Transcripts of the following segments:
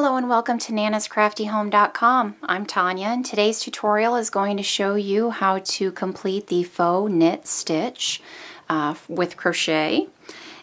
Hello and welcome to nanascraftyhome.com. I'm Tanya and today's tutorial is going to show you how to complete the faux knit stitch with crochet.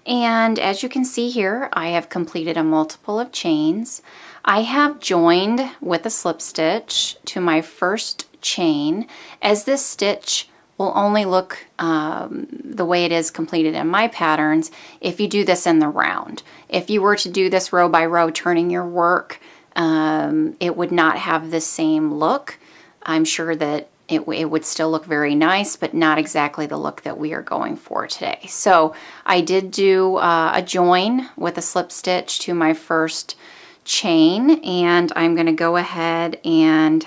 And as you can see here, I have completed a multiple of chains. I have joined with a slip stitch to my first chain, as this stitch will only look the way it is completed in my patterns if you do this in the round. If you were to do this row by row turning your work, it would not have the same look. I'm sure that it would still look very nice, but not exactly the look that we are going for today. So I did do a join with a slip stitch to my first chain, and I'm going to go ahead and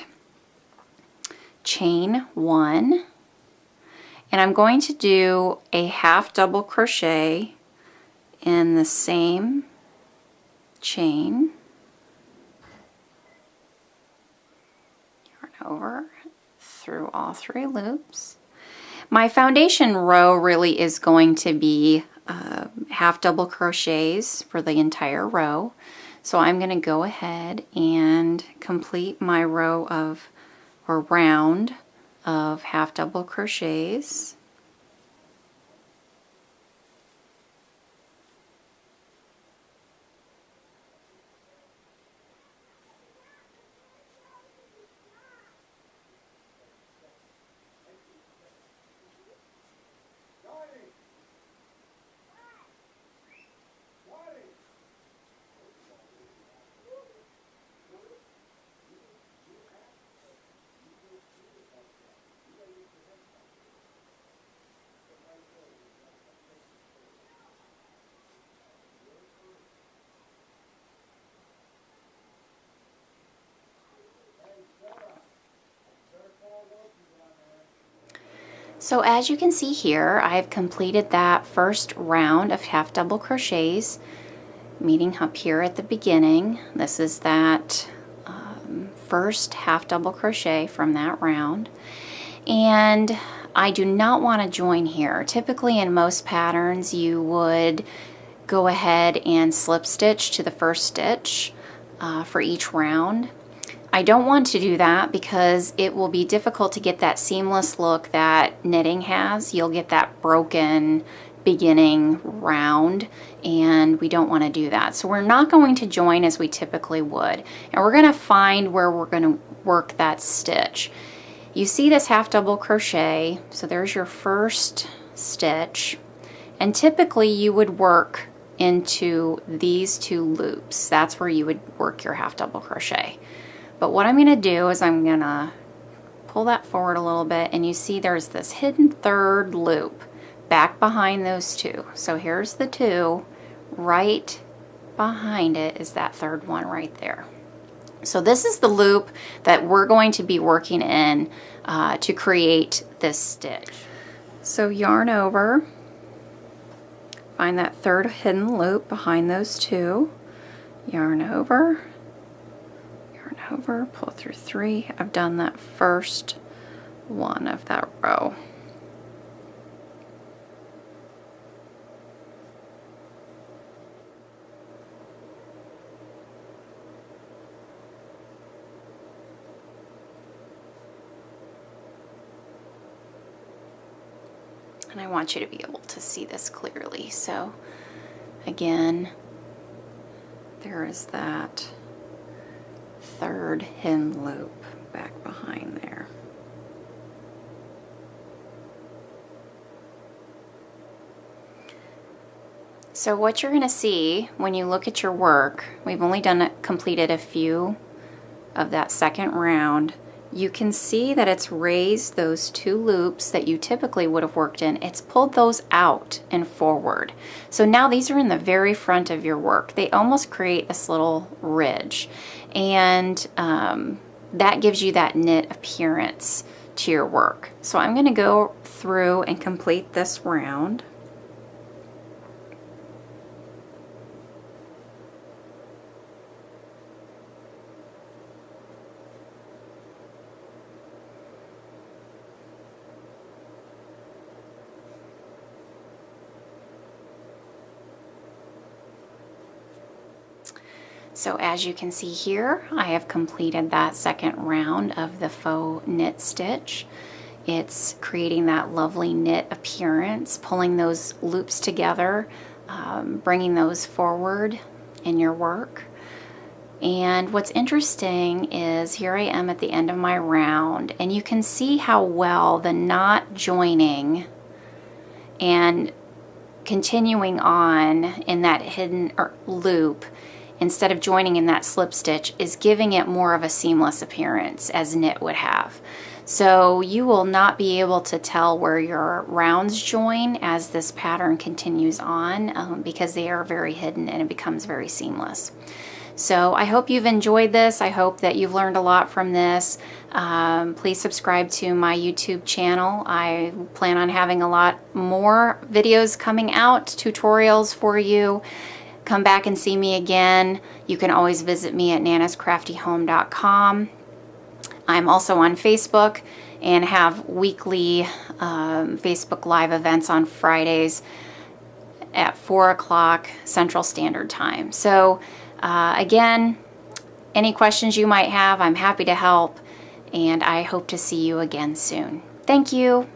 chain one. And I'm going to do a half double crochet in the same chain, yarn over through all three loops. My foundation row really is going to be half double crochets for the entire row. So I'm going to go ahead and complete my row of, or round of half double crochets. So as you can see here, I've completed that first round of half double crochets, meeting up here at the beginning. This is that first half double crochet from that round. And I do not want to join here. Typically in most patterns you would go ahead and slip stitch to the first stitch for each round. I don't want to do that because it will be difficult to get that seamless look that knitting has. You'll get that broken beginning round, and we don't want to do that. So we're not going to join as we typically would, and we're going to find where we're going to work that stitch. You see this half double crochet, so there's your first stitch, and typically you would work into these two loops. That's where you would work your half double crochet. But what I'm going to do is I'm going to pull that forward a little bit, and you see there's this hidden third loop back behind those two. So here's the two, right behind it is that third one right there. So this is the loop that we're going to be working in to create this stitch. So yarn over, find that third hidden loop behind those two, yarn over, pull through three. I've done that first one of that row. And I want you to be able to see this clearly. So again, there is that third hidden loop back behind there. So what you're going to see when you look at your work, we've only completed a few of that second round. You can see that it's raised those two loops that you typically would have worked in. It's pulled those out and forward. So now these are in the very front of your work. They almost create this little ridge. And that gives you that knit appearance to your work. So I'm going to go through and complete this round. So as you can see here, I have completed that second round of the faux knit stitch. It's creating that lovely knit appearance, pulling those loops together, bringing those forward in your work. And what's interesting is here I am at the end of my round, and you can see how well the knot joining and continuing on in that hidden loop instead of joining in that slip stitch is giving it more of a seamless appearance as knit would have. So you will not be able to tell where your rounds join as this pattern continues on because they are very hidden and it becomes very seamless. So I hope you've enjoyed this. I hope that you've learned a lot from this. Please subscribe to my YouTube channel. I plan on having a lot more videos coming out, tutorials for you. Come back and see me again. You can always visit me at nanascraftyhome.com. I'm also on Facebook and have weekly Facebook Live events on Fridays at 4 o'clock Central Standard Time. So again, any questions you might have, I'm happy to help, and I hope to see you again soon. Thank you.